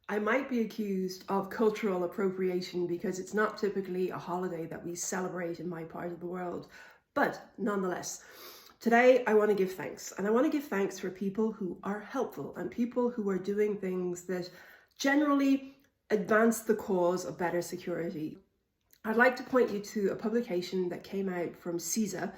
I might be accused of cultural appropriation because it's not typically a holiday that we celebrate in my part of the world. But nonetheless, today I want to give thanks. And I want to give thanks for people who are helpful and people who are doing things that generally advance the cause of better security. I'd like to point you to a publication that came out from CISA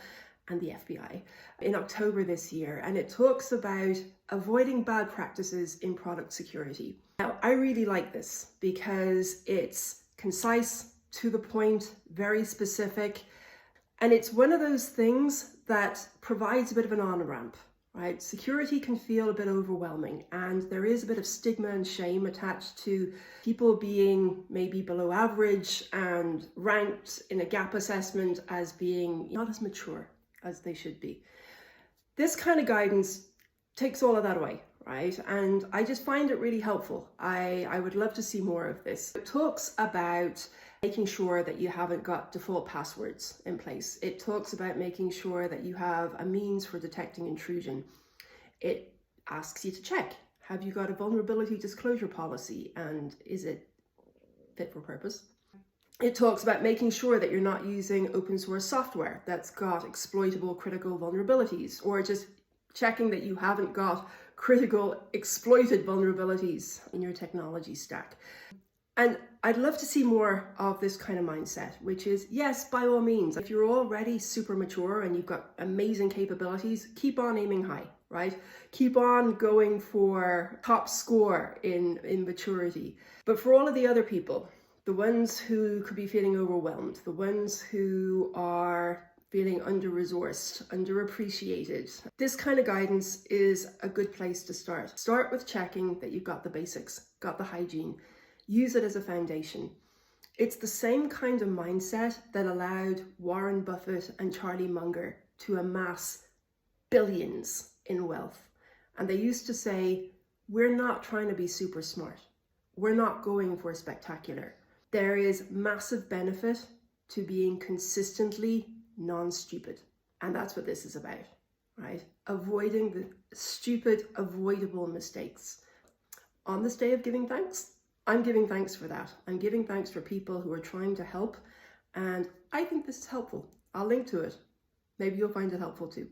and the FBI in October this year, and it talks about avoiding bad practices in product security. Now, I really like this because it's concise, to the point, very specific, and it's one of those things that provides a bit of an on-ramp, right? Security can feel a bit overwhelming, and there is a bit of stigma and shame attached to people being maybe below average and ranked in a gap assessment as being not as mature as they should be. This kind of guidance takes all of that away, right? And I just find it really helpful. I would love to see more of this. It talks about making sure that you haven't got default passwords in place. It talks about making sure that you have a means for detecting intrusion. It asks you to check, have you got a vulnerability disclosure policy and is it fit for purpose? It talks about making sure that you're not using open source software that's got exploitable critical vulnerabilities, or just checking that you haven't got critical exploited vulnerabilities in your technology stack. And I'd love to see more of this kind of mindset, which is, yes, by all means, if you're already super mature and you've got amazing capabilities, keep on aiming high, right? Keep on going for top score in maturity. But for all of the other people, the ones who could be feeling overwhelmed, the ones who are feeling under-resourced, underappreciated, this kind of guidance is a good place to start. Start with checking that you've got the basics, got the hygiene. Use it as a foundation. It's the same kind of mindset that allowed Warren Buffett and Charlie Munger to amass billions in wealth. And they used to say, we're not trying to be super smart. We're not going for spectacular. There is massive benefit to being consistently non-stupid. And that's what this is about, right? Avoiding the stupid, avoidable mistakes. On this day of giving thanks, I'm giving thanks for that. I'm giving thanks for people who are trying to help. And I think this is helpful. I'll link to it. Maybe you'll find it helpful too.